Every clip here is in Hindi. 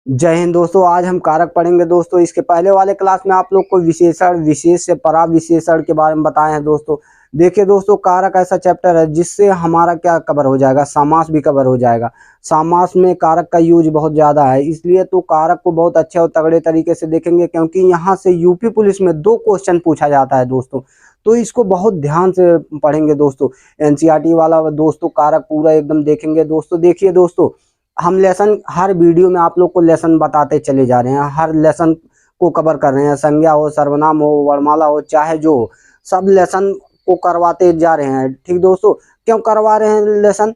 जय हिंद दोस्तों। आज हम कारक पढ़ेंगे दोस्तों। इसके पहले वाले क्लास में आप लोग को विशेषण, विशेष से पराविशेषण के बारे में बताए हैं दोस्तों। देखिए दोस्तों, कारक ऐसा चैप्टर है जिससे हमारा क्या कवर हो जाएगा, समास भी कवर हो जाएगा। समास में कारक का यूज बहुत ज़्यादा है, इसलिए तो कारक को बहुत अच्छे और तगड़े तरीके से देखेंगे, क्योंकि यहाँ से यूपी पुलिस में 2 क्वेश्चन पूछा जाता है दोस्तों। तो इसको बहुत ध्यान से पढ़ेंगे दोस्तों। एनसीईआरटी वाला दोस्तों कारक पूरा एकदम देखेंगे दोस्तों। देखिए दोस्तों, हम लेसन हर वीडियो में आप लोग को लेसन बताते चले जा रहे हैं, हर लेसन को कवर कर रहे हैं। संज्ञा हो, सर्वनाम हो, वर्णमाला हो, चाहे जो हो, सब लेसन को करवाते जा रहे हैं। ठीक दोस्तों, क्यों करवा रहे हैं लेसन?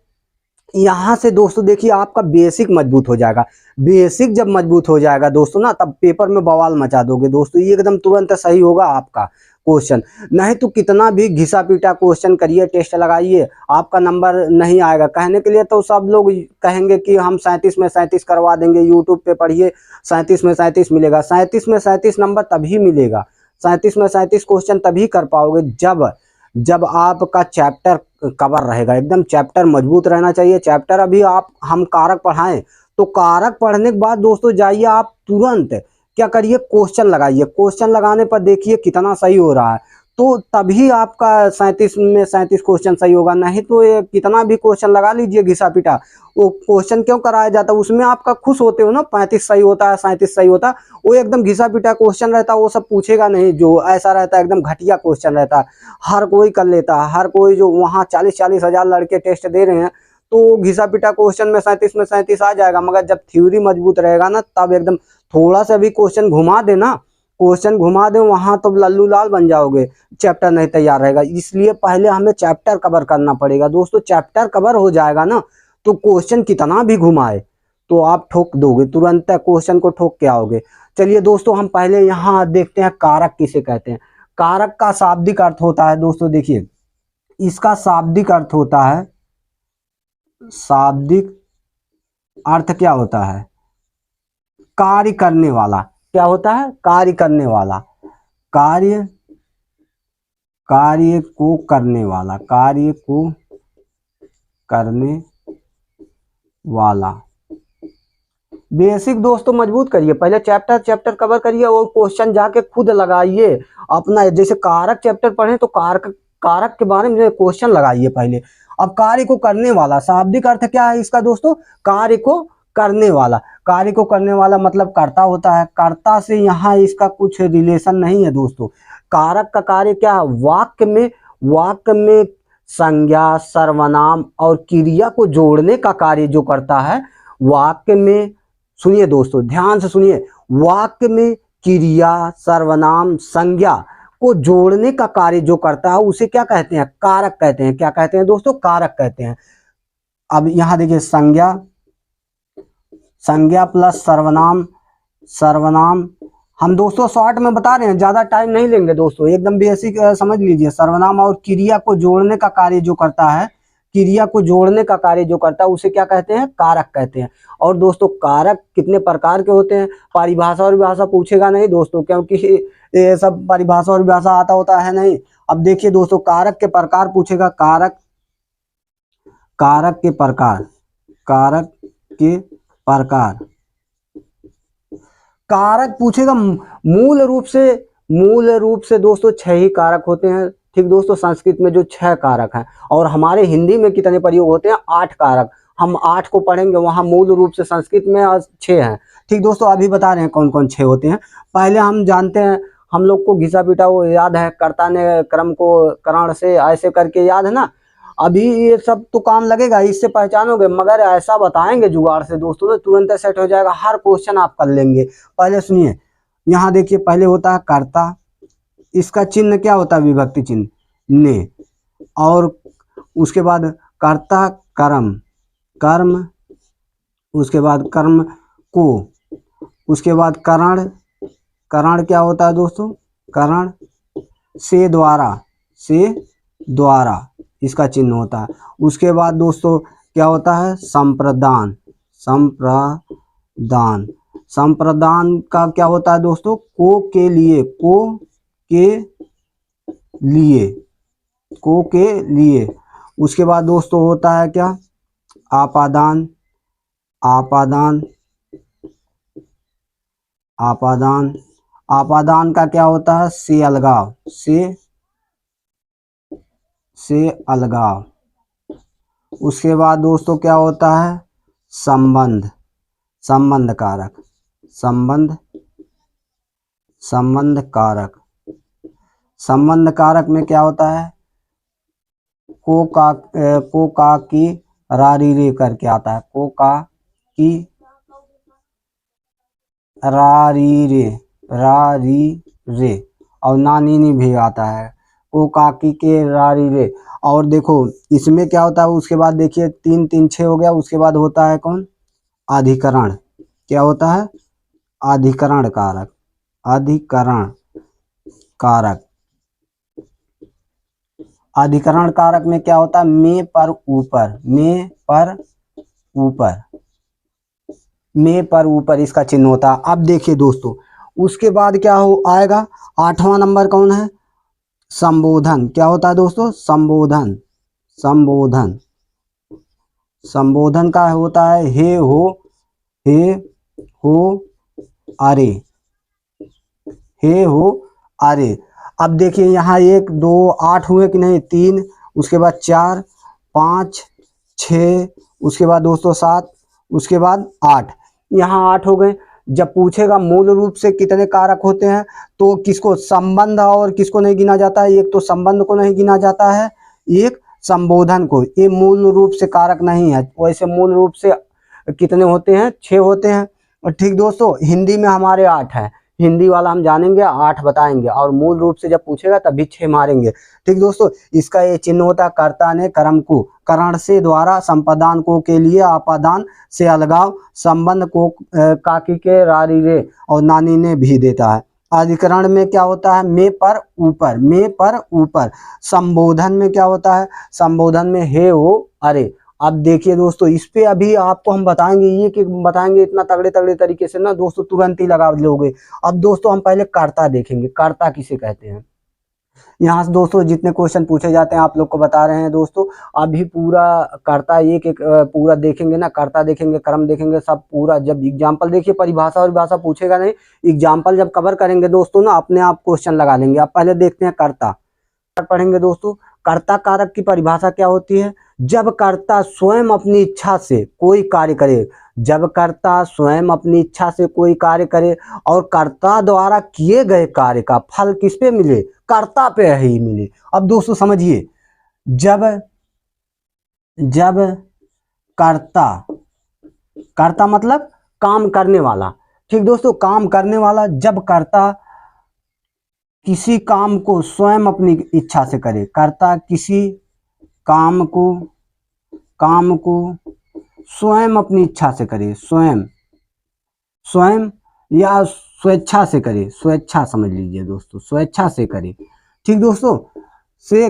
यहाँ से दोस्तों देखिए आपका बेसिक मजबूत हो जाएगा। बेसिक जब मजबूत हो जाएगा दोस्तों ना, तब पेपर में बवाल मचा दोगे दोस्तों। ये एकदम तुरंत सही होगा आपका क्वेश्चन। नहीं तो कितना भी घिसा पीटा क्वेश्चन करिए, टेस्ट लगाइए, आपका नंबर नहीं आएगा। कहने के लिए तो सब लोग कहेंगे कि हम 37 में 37 करवा देंगे, यूट्यूब पे पढ़िए 37 में 37 मिलेगा। 37 में 37 नंबर तभी मिलेगा, 37 में 37 क्वेश्चन तभी कर पाओगे जब जब आपका चैप्टर कवर रहेगा। एकदम चैप्टर मजबूत रहना चाहिए। चैप्टर अभी आप हम कारक पढ़ाएं तो कारक पढ़ने के बाद दोस्तों जाइए आप तुरंत क्या करिए, क्वेश्चन लगाइए। क्वेश्चन लगाने पर देखिए कितना सही हो रहा है, तो तभी आपका 37 में 37 क्वेश्चन सही होगा। नहीं तो ये कितना भी क्वेश्चन लगा लीजिए घिसा पिटा, वो क्वेश्चन क्यों कराया जाता है? उसमें आपका खुश होते हो ना, 35 सही होता है, 37 सही होता है। वो एकदम घिसा पिटा क्वेश्चन रहता है, वो सब पूछेगा नहीं। जो ऐसा रहता है एकदम घटिया क्वेश्चन रहता है, हर कोई कर लेता है। हर कोई जो वहाँ 40-40 हजार लड़के टेस्ट दे रहे हैं, तो घिसा पिटा क्वेश्चन में 37 में 37 आ जाएगा। मगर जब थ्योरी मजबूत रहेगा ना, तब एकदम थोड़ा सा भी क्वेश्चन घुमा देना, क्वेश्चन घुमा दे वहां तो लल्लू लाल बन जाओगे, चैप्टर नहीं तैयार रहेगा। इसलिए पहले हमें चैप्टर कवर करना पड़ेगा दोस्तों। चैप्टर कवर हो जाएगा ना, तो क्वेश्चन कितना भी घुमाए तो आप ठोक दोगे, तुरंत क्वेश्चन को ठोक के आओगे। चलिए दोस्तों, हम पहले यहाँ देखते हैं कारक किसे कहते हैं। कारक का शाब्दिक अर्थ होता है दोस्तों, देखिए इसका शाब्दिक अर्थ होता है, शाब्दिक अर्थ क्या होता है? कार्य करने वाला। क्या होता है? कार्य करने वाला। कार्य कार्य को करने वाला, कार्य को करने वाला। बेसिक दोस्तों मजबूत करिए, पहले चैप्टर कवर करिए और क्वेश्चन जाके खुद लगाइए अपना। जैसे कारक चैप्टर पढ़े तो कारक कारक के बारे में क्वेश्चन लगाइए पहले। अब कार्य को करने वाला, शाब्दिक अर्थ क्या है इसका दोस्तों? कार्य को करने वाला। कार्य को करने वाला मतलब कर्ता होता है। कर्ता से यहाँ इसका कुछ रिलेशन नहीं है दोस्तों। कारक का कार्य क्या है? वाक्य में संज्ञा, सर्वनाम और क्रिया को जोड़ने का कार्य जो करता है वाक्य में। सुनिए दोस्तों, ध्यान से सुनिए। वाक्य में क्रिया, सर्वनाम, संज्ञा को जोड़ने का कार्य जो करता है उसे क्या कहते हैं? कारक कहते हैं। क्या कहते हैं दोस्तों? कारक कहते हैं। अब यहां देखिए, संज्ञा, संज्ञा प्लस सर्वनाम, सर्वनाम हम दोस्तों शॉर्ट में बता रहे हैं, ज्यादा टाइम नहीं लेंगे दोस्तों, एकदम बेसिक समझ लीजिए। सर्वनाम और क्रिया को जोड़ने का कार्य जो करता है, क्रिया को जोड़ने का कार्य जो करता है उसे क्या कहते हैं? कारक कहते हैं। और दोस्तों कारक कितने प्रकार के होते हैं? परिभाषा और विभाषा पूछेगा नहीं दोस्तों, क्योंकि ये सब परिभाषा और विभाषा आता होता है नहीं। अब देखिए दोस्तों, कारक के प्रकार पूछेगा। कारक कारक के प्रकार, कारक के प्रकार, कारक पूछेगा। मूल रूप से दोस्तों 6 ही कारक होते हैं। ठीक दोस्तों, संस्कृत में जो 6 कारक हैं, और हमारे हिंदी में कितने प्रयोग होते हैं? 8 कारक। हम 8 को पढ़ेंगे, वहां मूल रूप से संस्कृत में 6 हैं। ठीक दोस्तों, अभी बता रहे हैं कौन कौन 6 होते हैं। पहले हम जानते हैं, हम लोग को घिसा पीटा वो याद है, कर्ता ने क्रम को करण से ऐसे करके याद है ना। अभी ये सब तो काम लगेगा, इससे पहचानोगे, मगर ऐसा बताएंगे जुगाड़ से दोस्तों ना, तुरंत सेट हो जाएगा, हर क्वेश्चन आप कर लेंगे। पहले सुनिए, यहाँ देखिए, पहले होता है कर्ता, इसका चिन्ह क्या होता है? विभक्ति चिन्ह ने। और उसके बाद कर्ता कर्म, कर्म, उसके बाद कर्म को, उसके बाद करण, करण क्या होता है दोस्तों? करण से द्वारा, से द्वारा इसका चिन्ह होता है। उसके बाद दोस्तों क्या होता है? संप्रदान, संप्रदान, संप्रदान का क्या होता है दोस्तों? को के लिए, को के लिए, को के लिए। उसके बाद दोस्तों होता है क्या? आपादान, आपादान, आपादान, आपादान का क्या होता है, से अलगाव, से अलगाव। उसके बाद दोस्तों क्या होता है, संबंध, संबंध कारक, संबंध कारक। संबंध कारक में क्या होता है, को का की रारी रे करके आता है, को का की रारी रे और नानी नी भी आता है, को काकी के रारी रे। और देखो इसमें क्या होता है, उसके बाद देखिए 3 3 6 हो गया। उसके बाद होता है कौन, अधिकरण। क्या होता है, अधिकरण कारक, अधिकरण कारक। अधिकरण कारक में क्या होता है, में पर ऊपर, में पर ऊपर, में पर ऊपर इसका चिन्ह होता है। अब देखिए दोस्तों उसके बाद क्या हो आएगा, 8वां नंबर कौन है, संबोधन। क्या होता है दोस्तों, संबोधन, संबोधन। संबोधन का होता है हे हो अरे, हे हो अरे। अब देखिए यहाँ 1 2 8 हुए कि नहीं, 3, उसके बाद 4 5 6, उसके बाद दोस्तों 7, उसके बाद 8। यहाँ 8 हो गए। जब पूछेगा मूल रूप से कितने कारक होते हैं, तो किसको, संबंध और किसको नहीं गिना जाता है, एक तो संबंध को नहीं गिना जाता है, एक संबोधन को। ये मूल रूप से कारक नहीं है। वैसे मूल रूप से कितने होते हैं, 6 होते हैं। और ठीक दोस्तों, हिंदी में हमारे 8 हैं, हिंदी वाला हम जानेंगे, 8 बताएंगे, और मूल रूप से जब पूछेगा तभी 6 मारेंगे। ठीक दोस्तों, इसका ये चिन्ह होता है, कर्ता ने कर्म को, करण से द्वारा, संपादान को के लिए, आपादान से अलगाव, संबंध को काकी के रारी रे और नानी ने भी देता है। अधिकरण में क्या होता है, में पर ऊपर, में पर ऊपर। संबोधन में क्या होता है, संबोधन में हे हो अरे। अब देखिए दोस्तों इस पे अभी आपको हम बताएंगे, ये कि बताएंगे इतना तगड़े तगड़े तरीके से ना दोस्तों, तुरंत ही लगा लोगे। अब दोस्तों हम पहले कर्ता देखेंगे, कर्ता किसे कहते हैं। यहाँ से दोस्तों जितने क्वेश्चन पूछे जाते हैं आप लोग को बता रहे हैं दोस्तों। अभी पूरा कर्ता एक एक पूरा देखेंगे ना, कर्ता देखेंगे, कर्म देखेंगे, सब पूरा। जब एग्जाम्पल देखिए, परिभाषा और भाषा पूछेगा नहीं, एग्जाम्पल जब कवर करेंगे दोस्तों ना, अपने आप क्वेश्चन लगा लेंगे। अब पहले देखते हैं कर्ता पढ़ेंगे दोस्तों। कर्ता कारक की परिभाषा क्या होती है, जब कर्ता स्वयं अपनी इच्छा से कोई कार्य करे, जब कर्ता स्वयं अपनी इच्छा से कोई कार्य करे और कर्ता द्वारा किए गए कार्य का फल किस पे मिले, कर्ता पे ही मिले। अब दोस्तों समझिए, जब जब कर्ता, कर्ता मतलब काम करने वाला। ठीक दोस्तों, काम करने वाला, जब कर्ता किसी काम को स्वयं अपनी इच्छा से करे, कर्ता किसी काम को स्वयं अपनी इच्छा से करे, स्वयं या स्वेच्छा से करे, स्वेच्छा समझ लीजिए दोस्तों, स्वेच्छा से करे। ठीक दोस्तों, से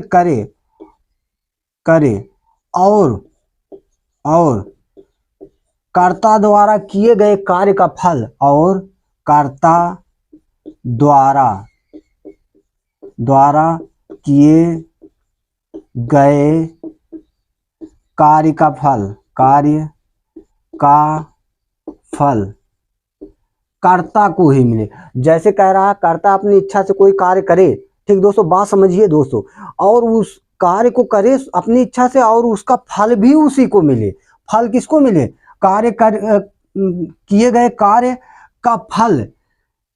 करे और कर्ता द्वारा किए गए कार्य का फल, और कर्ता द्वारा किए गए कार्य का फल, कार्य का फल कर्ता को ही मिले। जैसे कह रहा है, कर्ता अपनी इच्छा से कोई कार्य करे, ठीक दोस्तों, बात समझिए दोस्तों, और उस कार्य को करे अपनी इच्छा से और उसका फल भी उसी को मिले। फल किसको मिले, किए गए कार्य का फल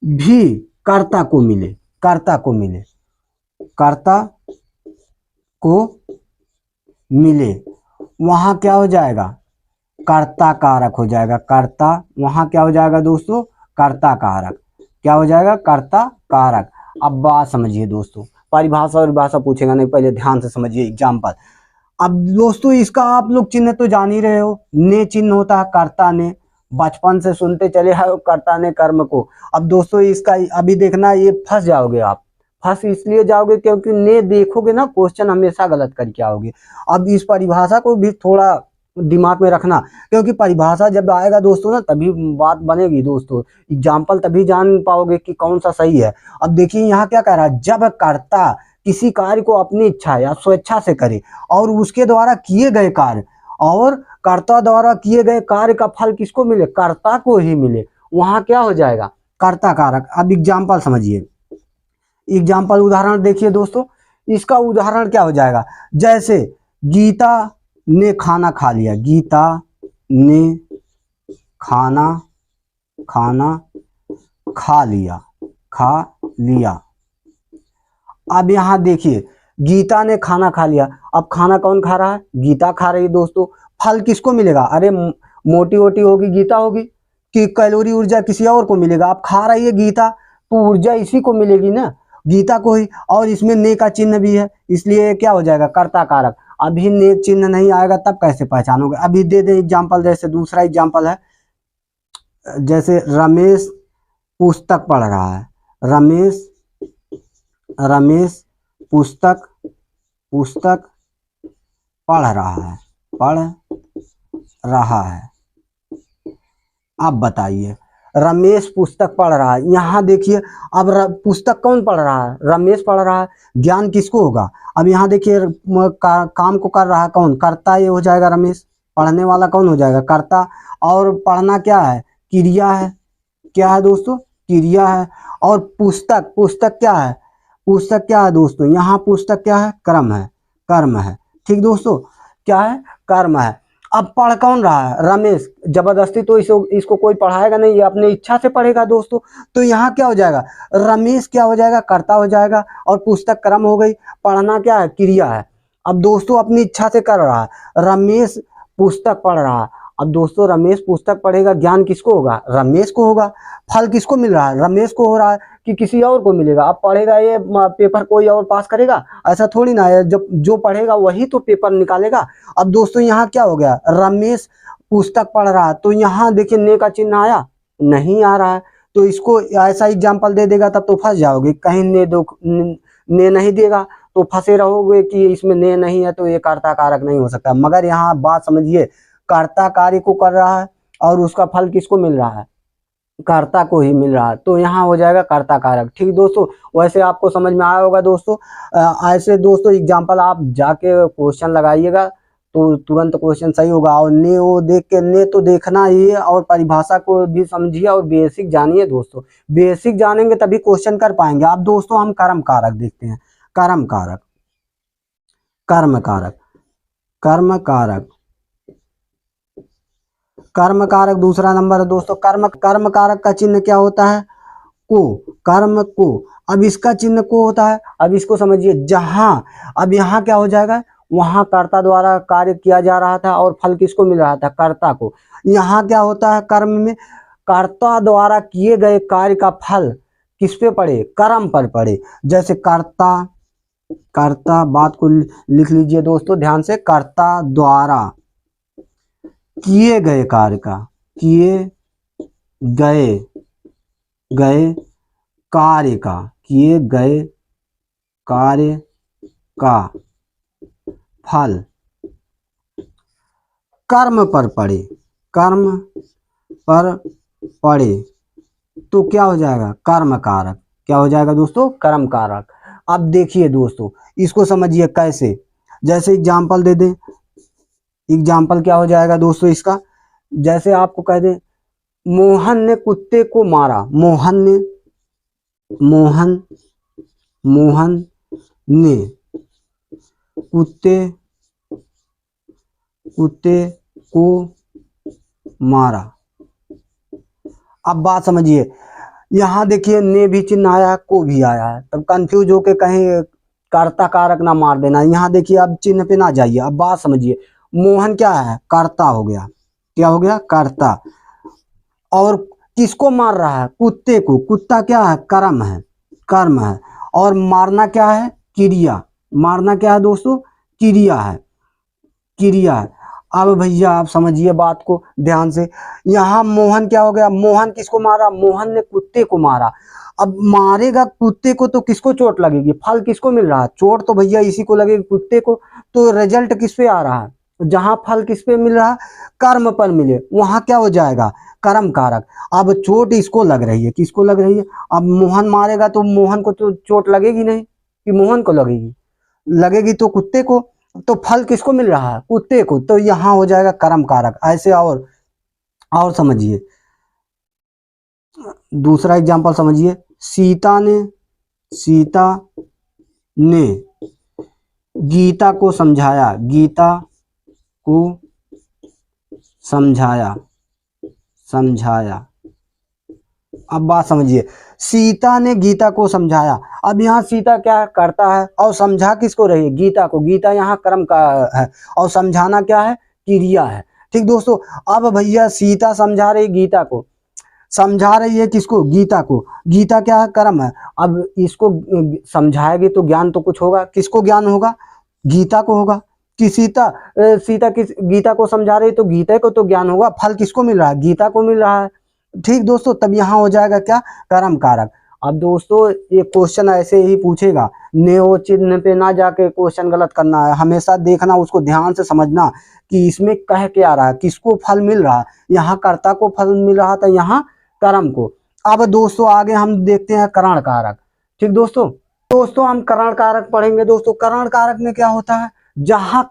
भी कर्ता को मिले, कर्ता को मिले, कर्ता को मिले। वहां क्या हो जाएगा, कर्ता कारक हो जाएगा, कर्ता। वहां क्या हो जाएगा दोस्तों, कर्ता कारक। क्या हो जाएगा, कर्ता कारक। अब बात समझिए दोस्तों, परिभाषा और भाषा पूछेगा नहीं, पहले ध्यान से समझिए एग्जाम्पल। अब दोस्तों इसका आप लोग चिन्ह तो जान ही रहे हो, ने चिन्ह होता है, कर्ता ने, बचपन से सुनते चले आए हो, कर्ता ने कर्म को। अब दोस्तों इसका अभी देखना, ये फंस जाओगे आप, फंस इसलिए जाओगे क्योंकि ने देखोगे ना, क्वेश्चन हमेशा गलत करके आओगे। अब इस परिभाषा को भी थोड़ा दिमाग में रखना, क्योंकि परिभाषा जब आएगा दोस्तों ना, तभी बात बनेगी दोस्तों, एग्जाम्पल तभी जान पाओगे कि कौन सा सही है। अब देखिए यहाँ क्या कह रहा है, जब कर्ता किसी कार्य को अपनी इच्छा या स्वेच्छा से करे और उसके द्वारा किए गए कार्य, और कर्ता द्वारा किए गए कार्य का फल किसको मिले, कर्ता को ही मिले। वहां क्या हो जाएगा, कर्ता कारक। अब एग्जाम्पल समझिए, एग्जाम्पल उदाहरण देखिए दोस्तों, इसका उदाहरण क्या हो जाएगा, जैसे गीता ने खाना खा लिया, गीता ने खाना खाना खा लिया, खा लिया। अब यहाँ देखिए गीता ने खाना खा लिया, अब खाना कौन खा रहा है, गीता खा रही है दोस्तों। फल किसको मिलेगा, अरे मोटी वोटी होगी गीता होगी, कि कैलोरी ऊर्जा किसी और को मिलेगा। अब खा रही है गीता तो ऊर्जा इसी को मिलेगी ना, गीता को ही। और इसमें ने का चिन्ह भी है, इसलिए क्या हो जाएगा, कर्ता कारक। अभी ने चिन्ह नहीं आएगा तब कैसे पहचानोगे। अभी दे दे एग्जाम्पल, जैसे दूसरा एग्जाम्पल है, जैसे रमेश पुस्तक पढ़ रहा है, रमेश पुस्तक पढ़ रहा है। अब बताइए, रमेश पुस्तक पढ़ रहा है, यहाँ देखिए अब पुस्तक कौन पढ़ रहा है, रमेश पढ़ रहा है। ज्ञान किसको होगा, अब यहाँ देखिए काम को कर रहा है कौन, कर्ता ये हो जाएगा रमेश, पढ़ने वाला कौन हो जाएगा, कर्ता। और पढ़ना क्या है, क्रिया है, क्या है दोस्तों, क्रिया है। और पुस्तक क्या है, पुस्तक क्या है दोस्तों, यहाँ पुस्तक क्या है, कर्म है। ठीक दोस्तों, क्या है, कर्म है। अब पढ़ कौन रहा है, रमेश। जबरदस्ती तो इसको कोई पढ़ाएगा नहीं, ये अपने इच्छा से पढ़ेगा दोस्तों। तो यहाँ क्या हो जाएगा, रमेश क्या हो जाएगा, कर्ता हो जाएगा, और पुस्तक कर्म हो गई। पढ़ना क्या है, क्रिया है। अब दोस्तों अपनी इच्छा से कर रहा है, रमेश पुस्तक पढ़ रहा है। अब दोस्तों रमेश पुस्तक पढ़ेगा, ज्ञान किसको होगा, रमेश को होगा। फल किसको मिल रहा है, रमेश को हो रहा है कि किसी और को मिलेगा। अब पढ़ेगा ये पेपर कोई और पास करेगा, ऐसा थोड़ी ना है, जब जो पढ़ेगा वही तो पेपर निकालेगा। अब दोस्तों यहाँ क्या हो गया, रमेश पुस्तक पढ़ रहा है, तो यहाँ देखिए ने का चिन्ह आया, नहीं आ रहा है। तो इसको ऐसा एग्जाम्पल दे देगा तब तो फंस जाओगे, कहीं ने नहीं देगा तो फंसे रहोगे कि इसमें ने नहीं है तो ये कर्ता कारक नहीं हो सकता। मगर यहाँ बात समझिए, कर्ता कार्य को कर रहा है और उसका फल किसको मिल रहा है, कर्ता को ही मिल रहा है, तो यहाँ हो जाएगा कर्ता कारक। ठीक दोस्तों, वैसे आपको समझ में आया होगा दोस्तों। ऐसे दोस्तों एग्जाम्पल आप जाके क्वेश्चन लगाइएगा तो तुरंत क्वेश्चन सही होगा। और ने वो देख के, ने तो देखना ही है, और परिभाषा को भी समझिए और बेसिक जानिए दोस्तों। बेसिक जानेंगे तभी क्वेश्चन कर पाएंगे। अब दोस्तों हम कर्म कारक देखते हैं, कर्म कारक, कर्म कारक, कर्म कारक, कर्म कारक दूसरा नंबर है दोस्तों। कर्म कारक का चिन्ह क्या होता है, को, कर्म को। अब इसका चिन्ह को होता है, अब इसको समझिए, जहां अब यहाँ क्या हो जाएगा, वहां कर्ता द्वारा कार्य किया जा रहा था और फल किसको मिल रहा था, कर्ता को। यहाँ क्या होता है, कर्म में कर्ता द्वारा किए गए कार्य का फल किस पे पड़े, कर्म पर पड़े। जैसे कर्ता बात को लिख लीजिए दोस्तों ध्यान से, कर्ता द्वारा किए गए कार्य का, किए गए कार्य का, किए गए कार्य का फल कर्म पर पड़े, कर्म पर पड़े, तो क्या हो जाएगा, कर्म कारक। क्या हो जाएगा दोस्तों, कर्म कारक। अब देखिए दोस्तों इसको समझिए कैसे, जैसे एग्जाम्पल दे दें। एग्जाम्पल क्या हो जाएगा दोस्तों इसका, जैसे आपको कह दे, मोहन ने कुत्ते को मारा, मोहन ने कुत्ते को मारा। अब बात समझिए, यहाँ देखिए ने भी चिन्ह आया, को भी आया है, तब कंफ्यूज होके कहीं कर्ता कारक ना मार देना। यहाँ देखिए अब चिन्ह पे ना जाइए, अब बात समझिए। मोहन क्या है, कर्ता हो गया, क्या हो गया, कर्ता। और किसको मार रहा है, कुत्ते को। कुत्ता क्या है, कर्म है। और मारना क्या है, क्रिया। मारना क्या है दोस्तों, क्रिया है। अब भैया आप समझिए बात को ध्यान से, यहाँ मोहन क्या हो गया, मोहन किसको मारा, मोहन ने कुत्ते को मारा। अब मारेगा कुत्ते को तो किसको चोट लगेगी, फल किसको मिल रहा है, चोट तो भैया इसी को लगेगी, कुत्ते को। तो रिजल्ट किस पे आ रहा है, जहां फल किस पे मिल रहा है, कर्म पर मिले, वहां क्या हो जाएगा, कर्म कारक। अब चोट इसको लग रही है, किसको लग रही है, अब मोहन मारेगा तो मोहन को तो चोट लगेगी नहीं, कि मोहन को लगेगी तो कुत्ते को। तो फल किसको मिल रहा है, कुत्ते को, तो यहाँ हो जाएगा कर्म कारक। ऐसे और समझिए। दूसरा एग्जाम्पल समझिए, सीता ने गीता को समझाया, गीता को समझाया। अब बात समझिए, सीता ने गीता को समझाया। अब यहाँ सीता क्या करता है और समझा किसको रही है, गीता को। गीता यहाँ कर्म का है और समझाना क्या है, क्रिया है। ठीक दोस्तों, अब भैया सीता समझा रही गीता को, समझा रही है किसको, गीता को। गीता क्या है, कर्म है। अब इसको समझाएगी तो ज्ञान तो कुछ होगा, किसको ज्ञान होगा, गीता को होगा। कि सीता किस गीता को समझा रही तो गीता को तो ज्ञान होगा, फल किसको मिल रहा है, गीता को मिल रहा है। ठीक दोस्तों, तब यहाँ हो जाएगा क्या, कर्म कारक। अब दोस्तों ये क्वेश्चन ऐसे ही पूछेगा, नेओ चिन्ह पे ना जाके क्वेश्चन गलत करना है, हमेशा देखना, उसको ध्यान से समझना कि इसमें कह क्या रहा है, किसको फल मिल रहा है। यहाँ कर्ता को फल मिल रहा था, यहाँ कर्म को। अब दोस्तों आगे हम देखते हैं करण कारक। ठीक दोस्तों हम करण कारक पढ़ेंगे। दोस्तों करण कारक में क्या होता है, जहां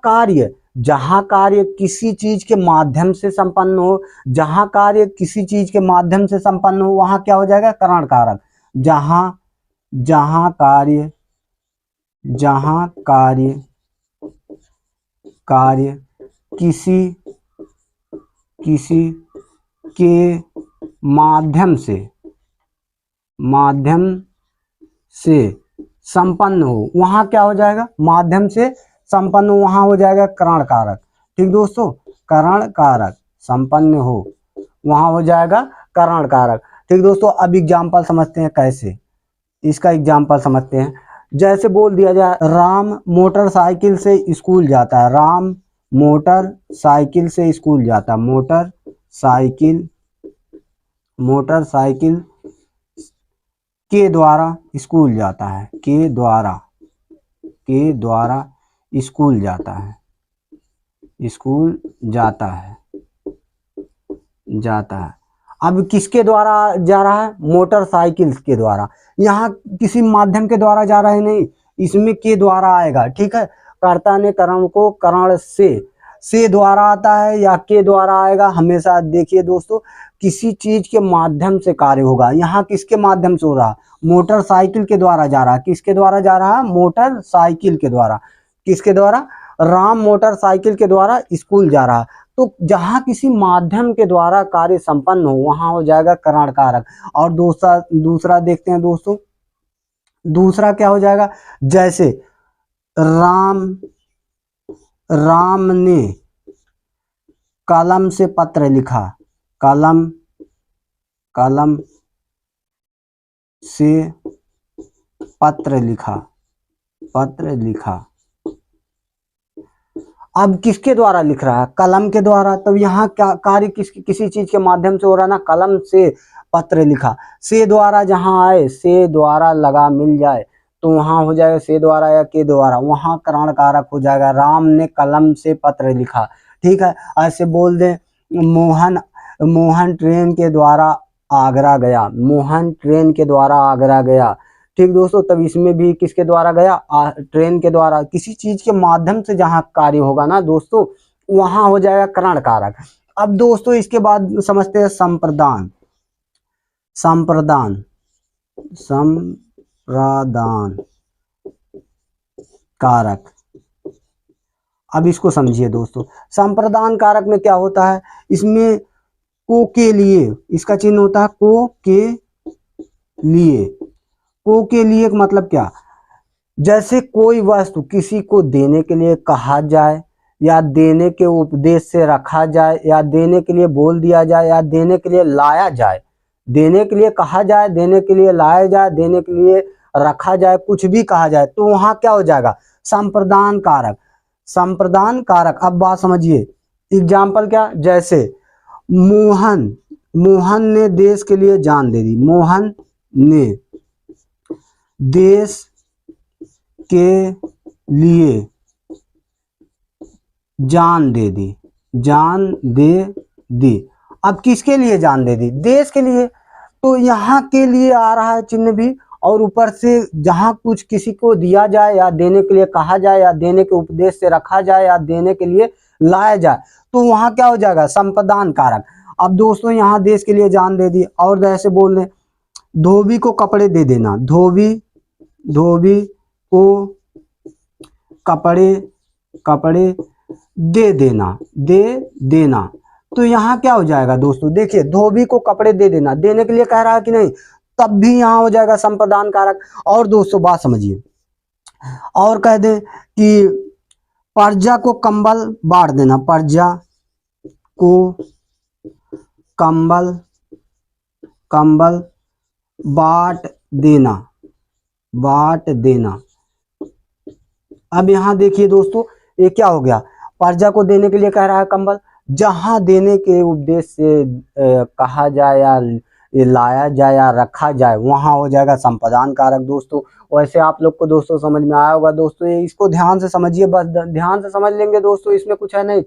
कार्य किसी चीज के माध्यम से संपन्न हो, जहां कार्य किसी चीज के माध्यम से संपन्न हो, वहां क्या हो जाएगा, करण कारक। जहां कार्य किसी के माध्यम से संपन्न हो, वहां क्या हो जाएगा, माध्यम से संपन्न हो, वहां हो जाएगा करण कारक। ठीक दोस्तों, करण कारक संपन्न हो, वहां हो जाएगा करण कारक। ठीक दोस्तों, अब एग्जाम्पल समझते हैं कैसे, इसका एग्जाम्पल समझते हैं। जैसे बोल दिया जाए, राम मोटरसाइकिल से स्कूल जाता है, राम मोटरसाइकिल से स्कूल जाता है, मोटरसाइकिल के द्वारा स्कूल जाता है, के द्वारा स्कूल जाता है, अब किसके द्वारा जा रहा है, मोटरसाइकिल के द्वारा। यहाँ किसी माध्यम के द्वारा जा रहा है नहीं, इसमें के द्वारा आएगा। ठीक है, कर्ता ने कर्म को करण से द्वारा आता है या के द्वारा आएगा। हमेशा देखिए दोस्तों, किसी चीज के माध्यम से कार्य होगा। यहाँ किसके माध्यम से हो रहा, मोटरसाइकिल के द्वारा जा रहा है। किसके द्वारा जा रहा है, मोटरसाइकिल के द्वारा। किसके द्वारा, राम मोटरसाइकिल के द्वारा स्कूल जा रहा है। तो जहां किसी माध्यम के द्वारा कार्य संपन्न हो, वहां हो जाएगा करण कारक। और दूसरा देखते हैं दोस्तों, दूसरा क्या हो जाएगा, जैसे राम ने कलम से पत्र लिखा, कलम से पत्र लिखा। अब किसके द्वारा लिख रहा है, कलम के द्वारा। तब यहाँ क्या कार्य किसी चीज के माध्यम से हो रहा है ना, कलम से पत्र लिखा। से द्वारा जहां आए, से द्वारा लगा मिल जाए, तो वहां हो जाएगा से द्वारा या के द्वारा, वहां करण कारक हो जाएगा। राम ने कलम से पत्र लिखा। ठीक है, ऐसे बोल दे, मोहन ट्रेन के द्वारा आगरा गया, मोहन ट्रेन के द्वारा आगरा गया। ठीक दोस्तों, तब इसमें भी किसके द्वारा गया, ट्रेन के द्वारा। किसी चीज के माध्यम से जहां कार्य होगा ना दोस्तों, वहां हो जाएगा करण कारक। अब दोस्तों इसके बाद समझते हैं संप्रदान कारक। अब इसको समझिए दोस्तों, संप्रदान कारक में क्या होता है, इसमें को के लिए, इसका चिन्ह होता है को के लिए। को के लिए का मतलब क्या, जैसे कोई वस्तु किसी को देने के लिए कहा जाए, या देने के उपदेश से रखा जाए, या देने के लिए बोल दिया जाए, या देने के लिए लाया जाए। देने के लिए कहा जाए, देने के लिए लाया जाए, देने के लिए रखा जाए, कुछ भी कहा जाए, तो वहां क्या हो जाएगा, संप्रदान कारक। अब बात समझिए, एग्जाम्पल क्या, जैसे मोहन ने देश के लिए जान दे दी, मोहन ने देश के लिए जान दे दी। अब किसके लिए जान दे दी, देश के लिए। तो यहाँ के लिए आ रहा है चिन्ह भी, और ऊपर से जहां कुछ किसी को दिया जाए, या देने के लिए कहा जाए, या देने के उपदेश से रखा जाए, या देने के लिए लाया जाए, तो वहां क्या हो जाएगा, संप्रदान कारक। अब दोस्तों यहाँ देश के लिए जान दे दी, और जैसे बोल रहे धोबी को कपड़े दे देना, धोबी को कपड़े दे देना। तो यहाँ क्या हो जाएगा दोस्तों, देखिए धोबी को कपड़े दे देना, देने के लिए कह रहा है कि नहीं, तब भी यहाँ हो जाएगा संप्रदान कारक। और दोस्तों बात समझिए, और कह दे कि प्रजा को कंबल बांट देना, प्रजा को कंबल बांट देना। अब यहाँ देखिए दोस्तों, ये क्या हो गया, प्रजा को देने के लिए कह रहा है कंबल, जहां देने के उद्देश्य से कहा जाए या लाया जाए या रखा जाए, वहां हो जाएगा संप्रदान कारक दोस्तों। वैसे आप लोग को दोस्तों समझ में आया होगा दोस्तों, ये इसको ध्यान से समझिए, बस ध्यान से समझ लेंगे दोस्तों, इसमें कुछ है नहीं।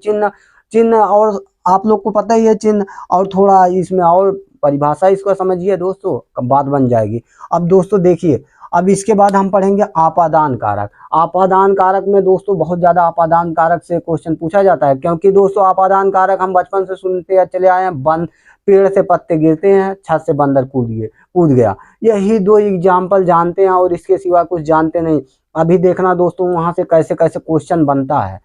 चिन्ह और आप लोग को पता ही है चिन्ह, और थोड़ा इसमें और परिभाषा इसको समझिए दोस्तों, बात बन जाएगी। अब दोस्तों देखिए, अब इसके बाद हम पढ़ेंगे आपादान कारक। आपादान कारक में दोस्तों बहुत ज्यादा आपादान कारक से क्वेश्चन पूछा जाता है, क्योंकि दोस्तों आपादान कारक हम बचपन से सुनते चले आए हैं, पेड़ से पत्ते गिरते हैं, छत से बंदर कूद गया, यही दो एग्जाम्पल जानते हैं, और इसके सिवा कुछ जानते नहीं। अभी देखना दोस्तों वहां से कैसे कैसे क्वेश्चन बनता है।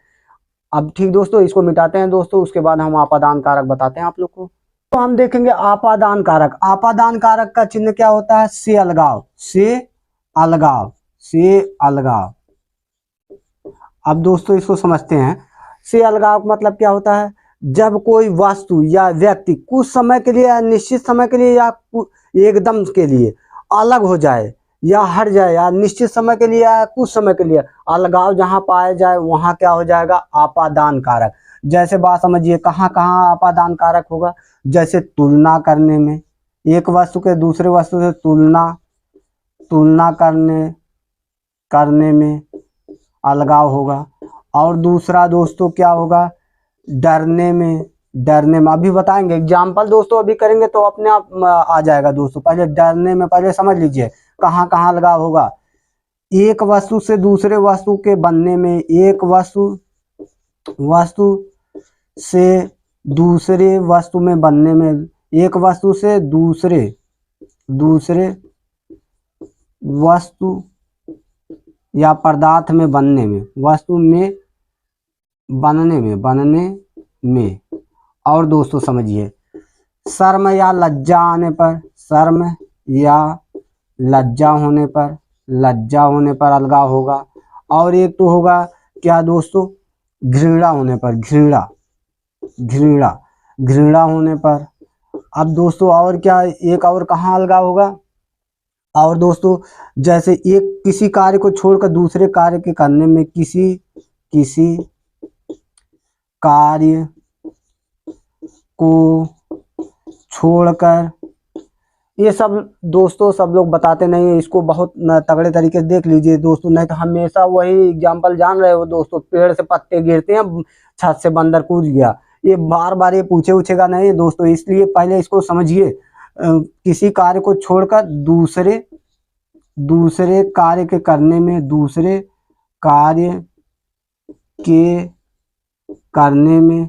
अब ठीक दोस्तों, इसको मिटाते हैं दोस्तों, उसके बाद हम आपादान कारक बताते हैं आप लोग को। तो हम देखेंगे आपादान कारक। आपादान कारक का चिन्ह क्या होता है, से अलगाव। अब दोस्तों इसको समझते हैं, से अलगाव मतलब क्या होता है, जब कोई वस्तु या व्यक्ति कुछ समय के लिए या निश्चित समय के लिए या एकदम के लिए अलग हो जाए या हट जाए, या निश्चित समय के लिए या कुछ समय के लिए अलगाव जहां पाया जाए, वहां क्या हो जाएगा, आपादान कारक। जैसे बात समझिए, कहाँ कहाँ आपादान कारक होगा, जैसे तुलना करने में, एक वस्तु के दूसरे वस्तु से तुलना करने में अलगाव होगा। और दूसरा दोस्तों क्या होगा, डरने में अभी बताएंगे एग्जाम्पल दोस्तों, अभी करेंगे तो अपने आप आ जाएगा दोस्तों। पहले डरने में पहले समझ लीजिए कहाँ कहाँ अलगाव होगा, एक वस्तु से दूसरे वस्तु के बनने में, एक वस्तु से दूसरे वस्तु में बनने में, एक वस्तु से दूसरे वस्तु या पदार्थ में बनने में, वस्तु में बनने में। और दोस्तों समझिए, शर्म या लज्जा होने पर अलगाव होगा। और एक तो होगा क्या दोस्तों, घृणा होने पर। अब दोस्तों और क्या, एक और कहाँ अलगाव होगा, और दोस्तों जैसे एक किसी कार्य को छोड़कर दूसरे कार्य के करने में, किसी कार्य को छोड़कर, ये सब दोस्तों सब लोग बताते नहीं है, इसको बहुत तगड़े तरीके से देख लीजिए दोस्तों, नहीं तो हमेशा वही एग्जाम्पल जान रहे हो दोस्तों, पेड़ से पत्ते गिरते हैं, छत से बंदर कूद गया, ये बार बार ये पूछेगा नहीं दोस्तों, इसलिए पहले इसको समझिए। किसी कार्य को छोड़कर दूसरे कार्य के करने में, दूसरे कार्य के करने में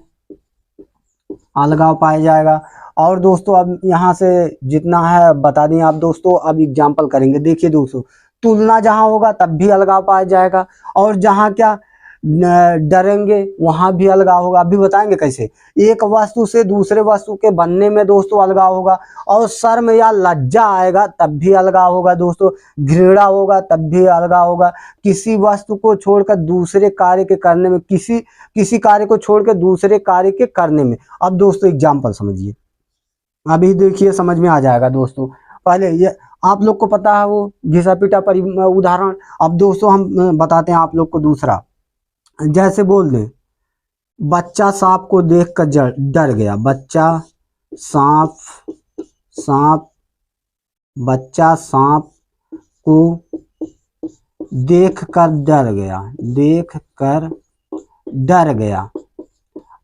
अलगाव पाया जाएगा। और दोस्तों अब यहाँ से जितना है बता दें आप दोस्तों, अब एग्जाम्पल करेंगे। देखिए दोस्तों, तुलना जहाँ होगा तब भी अलगाव पाया जाएगा, और जहाँ क्या डरेंगे वहां भी अलगाव होगा। अभी बताएंगे कैसे। एक वस्तु से दूसरे वस्तु के बनने में दोस्तों अलगाव होगा, और शर्म या लज्जा आएगा तब भी अलगाव होगा दोस्तों, घृणा होगा तब भी अलगाव होगा। किसी वस्तु को छोड़कर दूसरे कार्य के करने में, किसी कार्य को छोड़कर दूसरे कार्य के करने में। अब दोस्तों एग्जाम्पल समझिए, अभी देखिए समझ में आ जाएगा दोस्तों। पहले ये आप लोग को पता है वो घिसा पिटा उदाहरण। अब दोस्तों हम बताते हैं आप लोग को दूसरा। जैसे बोल दें, बच्चा सांप को देखकर डर गया, बच्चा सांप को देखकर डर गया।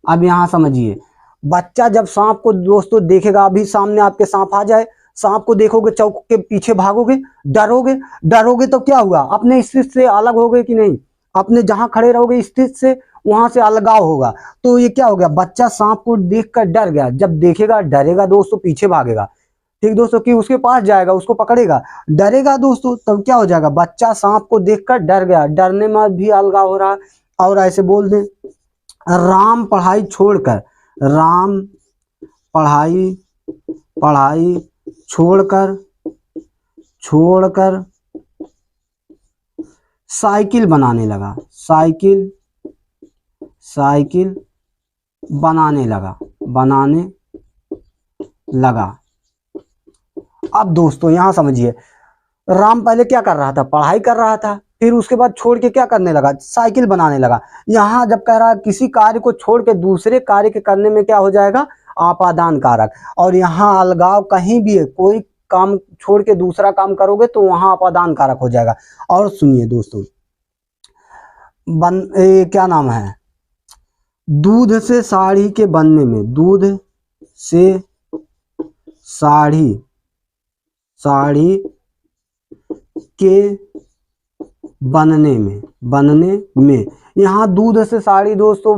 अब यहाँ समझिए, बच्चा जब सांप को दोस्तों देखेगा, अभी सामने आपके सांप आ जाए, सांप को देखोगे, चौक के पीछे भागोगे, डरोगे तो क्या हुआ, अपने स्थिति से अलग होगे कि नहीं, अपने जहां खड़े रहोगे स्थिति से वहां से अलगाव होगा। तो ये क्या हो गया, बच्चा सांप को देखकर डर गया। जब देखेगा डरेगा दोस्तों, पीछे भागेगा, ठीक दोस्तों, कि उसके पास जाएगा, उसको पकड़ेगा, डरेगा दोस्तों, तब क्या हो जाएगा, बच्चा सांप को देखकर डर गया, डरने में भी अलगाव हो रहा है। और ऐसे बोल दें, राम पढ़ाई छोड़कर, राम पढ़ाई पढ़ाई छोड़कर छोड़कर साइकिल बनाने लगा, साइकिल साइकिल बनाने लगा। अब दोस्तों यहां समझिए, राम पहले क्या कर रहा था, पढ़ाई कर रहा था, फिर उसके बाद छोड़ के क्या करने लगा, साइकिल बनाने लगा। यहाँ जब कह रहा है किसी कार्य को छोड़ के दूसरे कार्य के करने में क्या हो जाएगा, आपादान कारक। और यहाँ अलगाव कहीं भी है, कोई काम छोड़ के दूसरा काम करोगे तो वहां आपादान कारक हो जाएगा। और सुनिए दोस्तों, क्या नाम है, दूध से साड़ी के बनने में, दूध से साड़ी के बनने में यहाँ दूध से साड़ी दोस्तों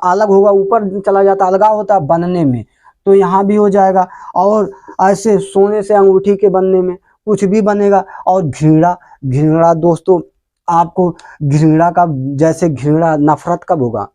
अलग होगा, ऊपर चला जाता, अलगाव होता है बनने में, तो यहाँ भी हो जाएगा। और ऐसे सोने से अंगूठी के बनने में, कुछ भी बनेगा। और घृणा दोस्तों, आपको घृणा का, जैसे घृणा नफरत कब होगा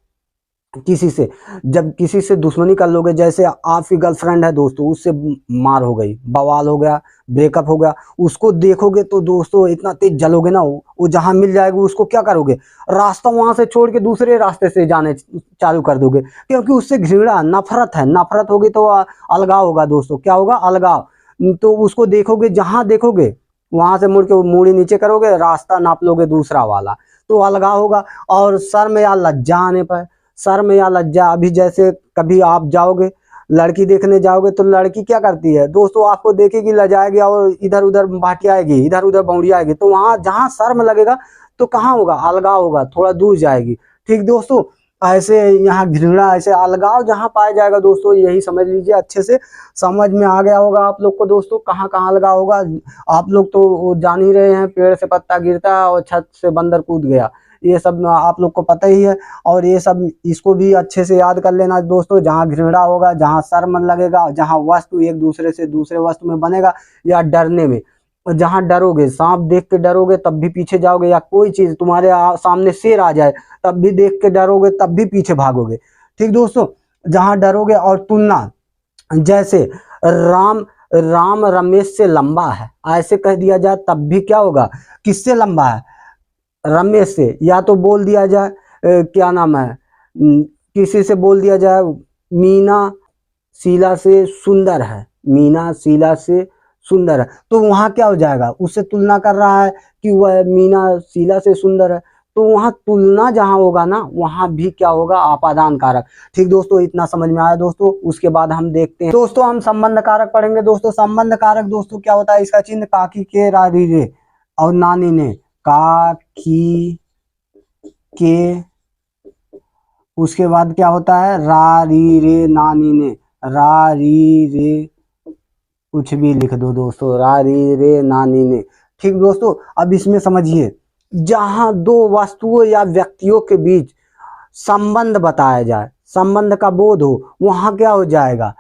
किसी से, जब किसी से दुश्मनी कर लोगे। जैसे आपकी गर्लफ्रेंड है दोस्तों, उससे मार हो गई, बवाल हो गया, ब्रेकअप हो गया, उसको देखोगे तो दोस्तों इतना तेज जलोगे ना, वो जहां मिल जाएगी उसको क्या करोगे, रास्ता वहां से छोड़ के दूसरे रास्ते से जाने चालू कर दोगे, क्योंकि उससे घृणा नफरत है। नफरत होगी तो अलगाव होगा दोस्तों, क्या होगा, अलगाव। तो उसको देखोगे, जहां देखोगे वहां से मुड़ के मूड़ी नीचे करोगे, रास्ता नाप लोगे दूसरा वाला, तो अलगाव होगा। और शर्म या लज्जा आने पर, शर्म या लज्जा, अभी जैसे कभी आप जाओगे, लड़की देखने जाओगे, तो लड़की क्या करती है दोस्तों, आपको देखेगी, लजाएगी और इधर उधर भाटियाएगी, इधर उधर बौड़ियाएगी, तो वहां जहां शर्म लगेगा तो कहाँ होगा, अलगाव होगा, थोड़ा दूर जाएगी, ठीक दोस्तों। ऐसे यहाँ घृणा, ऐसे अलगाव जहां पाया जाएगा दोस्तों, यही समझ लीजिए, अच्छे से समझ में आ गया होगा आप लोग को दोस्तों, कहाँ कहाँ अलगाव होगा। आप लोग तो जान ही रहे हैं, पेड़ से पत्ता गिरता है और छत से बंदर कूद गया, ये सब आप लोग को पता ही है। और ये सब, इसको भी अच्छे से याद कर लेना दोस्तों, जहाँ घृणा होगा, जहाँ शर्म लगेगा, जहाँ वस्तु एक दूसरे से दूसरे वस्तु में बनेगा, या डरने में, जहाँ डरोगे, सांप देख के डरोगे तब भी पीछे जाओगे, या कोई चीज तुम्हारे सामने शेर आ जाए तब भी देख के डरोगे, तब भी पीछे भागोगे, ठीक दोस्तों, जहाँ डरोगे। और तुलना, जैसे राम राम रमेश से लंबा है, ऐसे कह दिया जाए तब भी क्या होगा, किससे लंबा है, रमेश से। या तो बोल दिया जाए क्या नाम है, किसी से बोल दिया जाए, मीना शीला से सुंदर है, मीना शीला से सुंदर है, तो वहां क्या हो जाएगा, उससे तुलना कर रहा है कि वह मीना शीला से सुंदर है, तो वहां तुलना जहां होगा ना, वहां भी क्या होगा, आपादान कारक, ठीक दोस्तों। इतना समझ में आया दोस्तों। उसके बाद हम देखते हैं दोस्तों, हम संबंध कारक पढ़ेंगे दोस्तों। संबंध कारक दोस्तों क्या होता है, इसका चिन्ह काकी के रारी रे और नानी ने, काकी के, उसके बाद क्या होता है, रा री रे नानी ने, रा री रे, कुछ भी लिख दो दोस्तों, रा री रे नानी ने, ठीक दोस्तों। अब इसमें समझिए, जहां दो वस्तुओं या व्यक्तियों के बीच संबंध बताया जाए, संबंध का बोध हो, वहां क्या हो जाएगा,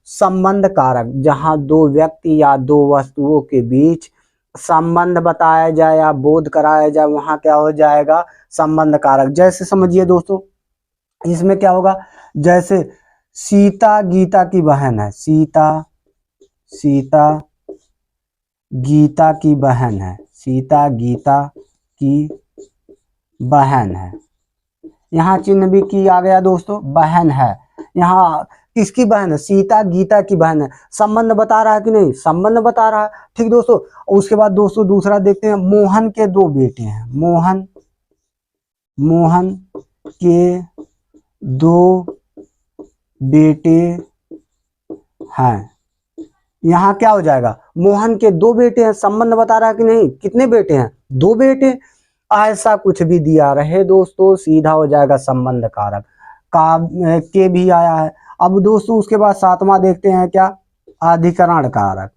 संबंध कारक। जहां दो व्यक्ति या दो वस्तुओं के बीच संबंध बताया जाए या बोध कराया जाए, वहां क्या हो जाएगा, संबंध कारक। जैसे समझिए दोस्तों, इसमें क्या होगा, जैसे सीता गीता की बहन है, सीता गीता की बहन है, सीता गीता की बहन है, यहाँ चिन्ह भी की आ गया दोस्तों, बहन है। यहाँ किसकी बहन है, सीता गीता की बहन है, संबंध बता रहा है कि नहीं, संबंध बता रहा है, ठीक दोस्तों। उसके बाद दोस्तों दूसरा देखते हैं, मोहन के दो बेटे हैं, मोहन के दो बेटे हैं, यहाँ क्या हो जाएगा, मोहन के दो बेटे हैं, संबंध बता रहा है कि नहीं, कितने बेटे हैं, दो बेटे। ऐसा कुछ भी दिया रहे दोस्तों, सीधा हो जाएगा संबंध कारक। का के भी आया है। अब दोस्तों उसके बाद सातवां देखते हैं, क्या, अधिकरण कारक,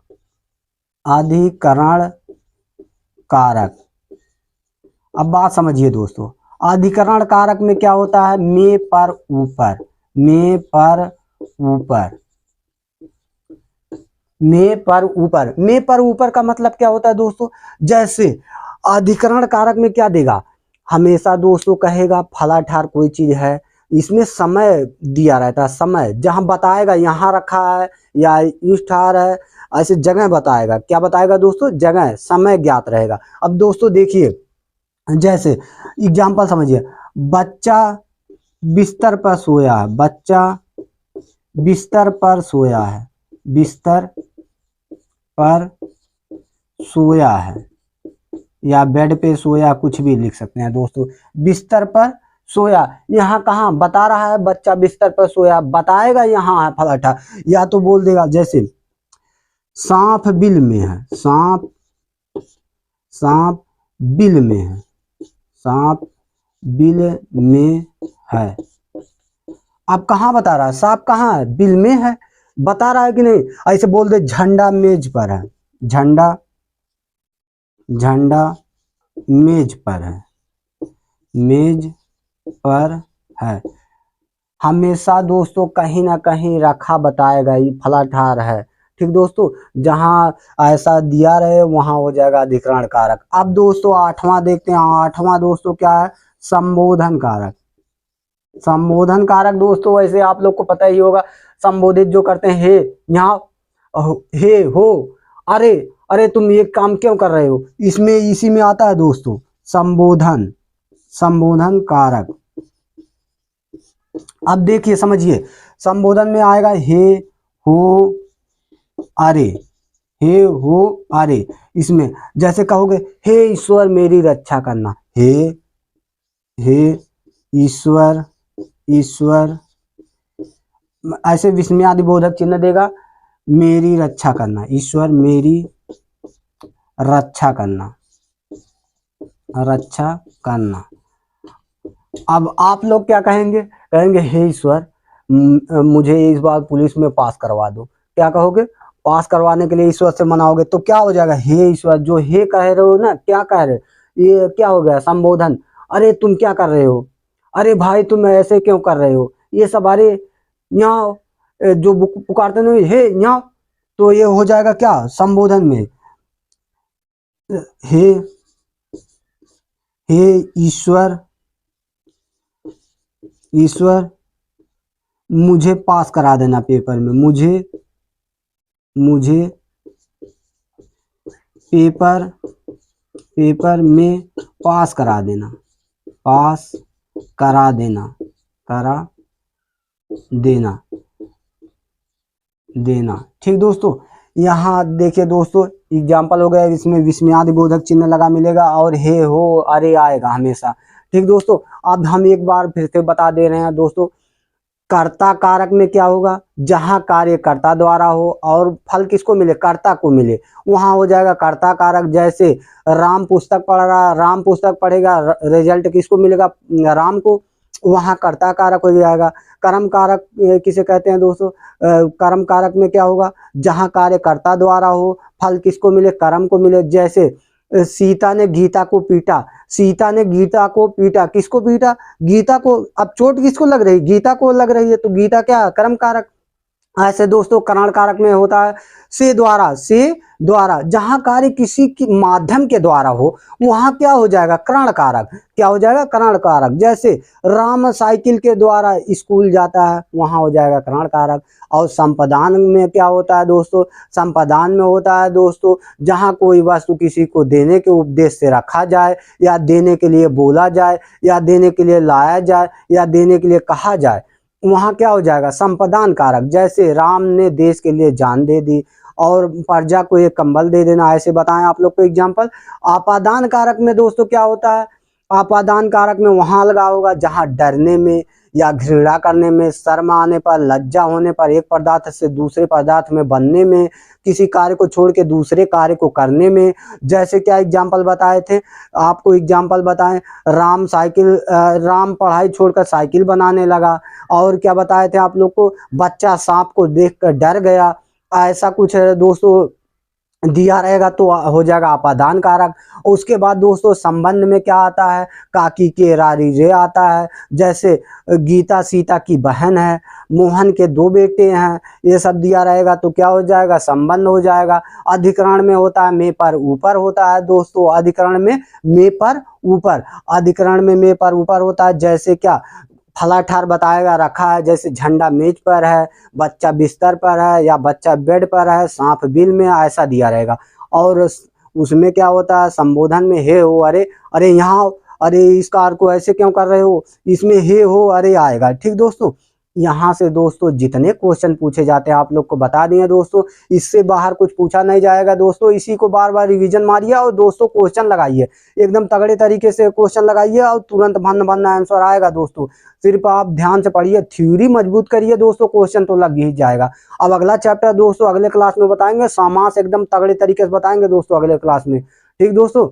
अधिकरण कारक। अब बात समझिए दोस्तों, अधिकरण कारक में क्या होता है, में पर ऊपर, में पर ऊपर, में पर ऊपर। में पर ऊपर का मतलब क्या होता है दोस्तों, जैसे अधिकरण कारक में क्या देगा, हमेशा दोस्तों कहेगा फला ठार कोई चीज है, इसमें समय दिया रहता है, समय जहां बताएगा यहाँ रखा है या इस ठार है, ऐसे जगह बताएगा। क्या बताएगा दोस्तों, जगह, समय ज्ञात रहेगा। अब दोस्तों देखिए, जैसे एग्जाम्पल समझिए, बच्चा बिस्तर पर सोया है, बच्चा बिस्तर पर सोया है, बिस्तर पर सोया है, या बेड पे सोया, कुछ भी लिख सकते हैं दोस्तों। बिस्तर पर सोया, यहाँ कहाँ बता रहा है, बच्चा बिस्तर पर सोया, बताएगा यहाँ है फलाटा, या तो बोल देगा जैसे सांप बिल में है, सांप, सांप बिल में है, सांप बिल में है। अब कहाँ बता रहा है, सांप कहाँ है, बिल में है, बता रहा है कि नहीं। ऐसे बोल दे झंडा मेज पर है, झंडा, झंडा मेज पर है, मेज पर है। हमेशा दोस्तों कहीं ना कहीं रखा बताएगा, ये फला ठार है। ठीक दोस्तों, जहां ऐसा दिया रहे वहां हो जाएगा अधिकरण कारक। अब दोस्तों आठवां देखते हैं, आठवां दोस्तों क्या है, संबोधन कारक। संबोधन कारक दोस्तों वैसे आप लोग को पता ही होगा, संबोधित जो करते हैं, हे, यहाँ, हे, हो, अरे, अरे तुम ये काम क्यों कर रहे हो, इसमें इसी में आता है दोस्तों संबोधन, संबोधन कारक। अब देखिए समझिए, संबोधन में आएगा हे, हो, अरे, हे, हो, अरे। इसमें जैसे कहोगे हे ईश्वर मेरी रक्षा करना, हे ईश्वर, ईश्वर, ऐसे विस्मयादि बोधक चिन्ह देगा, मेरी रक्षा करना, ईश्वर मेरी रक्षा करना, रक्षा करना। अब आप लोग क्या कहेंगे, कहेंगे हे ईश्वर मुझे इस बार पुलिस में पास करवा दो। क्या कहोगे, पास करवाने के लिए ईश्वर से मनाओगे, तो क्या हो जाएगा, हे ईश्वर। जो हे कह रहे हो ना, क्या कह रहे, ये क्या हो गया, संबोधन। अरे तुम क्या कर रहे हो, अरे भाई तुम ऐसे क्यों कर रहे हो, ये सब, अरे यहाँ जो पुकारते नहीं, हे यहाँ, तो ये हो जाएगा क्या, संबोधन में, हे, हे ईश्वर, ईश्वर मुझे पास करा देना पेपर में, मुझे पेपर में पास करा देना, पास करा देना, करा देना। ठीक दोस्तों, यहाँ देखिए दोस्तों एग्जाम्पल हो गया, इसमें विस्मयादि बोधक चिन्ह लगा मिलेगा और हे, हो, अरे आएगा हमेशा। ठीक दोस्तों, अब हम एक बार फिर से बता दे रहे हैं दोस्तों, कर्ता कारक में क्या होगा, जहां कार्य कर्ता द्वारा हो और फल किसको मिले, कर्ता को मिले, वहां हो जाएगा कर्ता कारक। जैसे राम पुस्तक पढ़ रहा, राम पुस्तक पढ़ेगा, रिजल्ट किसको मिलेगा, राम को, वहां कर्ता कारक हो जाएगा। कर्म कारक किसे कहते हैं दोस्तों, कर्म कारक में क्या होगा, जहां कार्य कर्ता द्वारा हो, फल किसको मिले, कर्म को मिले। जैसे सीता ने गीता को पीटा, सीता ने गीता को पीटा, किसको पीटा, गीता को। अब चोट किसको लग रही है, गीता को लग रही है, तो गीता क्या, कर्म कारक। ऐसे दोस्तों करण कारक में होता है से द्वारा, से द्वारा, जहां कार्य किसी की माध्यम के द्वारा हो वहां क्या हो जाएगा, करण कारक। क्या हो जाएगा, करण कारक। जैसे राम साइकिल के द्वारा स्कूल जाता है, वहां हो जाएगा करण कारक। और संपादान में क्या होता है दोस्तों, संपादान में होता है दोस्तों जहां कोई वस्तु किसी को देने के उद्देश्य से रखा जाए, या देने के लिए बोला जाए, या देने के लिए लाया जाए, या देने के लिए कहा जाए, वहां क्या हो जाएगा, संपादान कारक। जैसे राम ने देश के लिए जान दे दी और प्रजा को एक कंबल दे देना, ऐसे बताएं आप लोग को एग्जाम्पल। आपादान कारक में दोस्तों क्या होता है, आपादान कारक में वहां लगा होगा जहां डरने में या घृणा करने में, शर्म आने पर, लज्जा होने पर, एक पदार्थ से दूसरे पदार्थ में बनने में, किसी कार्य को छोड़ के दूसरे कार्य को करने में। जैसे क्या एग्जाम्पल बताए थे, आपको एग्जाम्पल बताएं, राम पढ़ाई छोड़कर साइकिल बनाने लगा। और क्या बताए थे आप लोग को, बच्चा सांप को देखकर डर गया, ऐसा कुछ है दोस्तों। दिया रहेगा तो हो जाएगा अपादान कारक। उसके बाद दोस्तों संबंध में क्या आता है, काकी के रारी रे आता है, जैसे गीता सीता की बहन है, मोहन के 2 बेटे हैं, ये सब दिया रहेगा तो क्या हो जाएगा, संबंध हो जाएगा। अधिकरण में होता है मे पर ऊपर होता है दोस्तों, अधिकरण में मे पर ऊपर, अधिकरण में मे पर ऊपर होता है, जैसे क्या फला ठार बताएगा रखा है, जैसे झंडा मेज पर है, बच्चा बिस्तर पर है, या बच्चा बेड पर है, सांप बिल में, ऐसा दिया रहेगा। और उसमें क्या होता है, संबोधन में हे हो अरे, अरे यहाँ आओ, अरे इस कार को ऐसे क्यों कर रहे हो, इसमें हे हो अरे आएगा। ठीक दोस्तों, यहाँ से दोस्तों जितने क्वेश्चन पूछे जाते हैं आप लोग को बता दिए दोस्तों, इससे बाहर कुछ पूछा नहीं जाएगा दोस्तों। इसी को बार बार रिवीजन मारिए और दोस्तों क्वेश्चन लगाइए, एकदम तगड़े तरीके से क्वेश्चन लगाइए और तुरंत भन्न आंसर आएगा दोस्तों। सिर्फ आप ध्यान से पढ़िए, थ्योरी मजबूत करिए दोस्तों, क्वेश्चन तो लग ही जाएगा। अब अगला चैप्टर दोस्तों अगले क्लास में बताएंगे, समास एकदम तगड़े तरीके से बताएंगे दोस्तों अगले क्लास में। ठीक दोस्तों।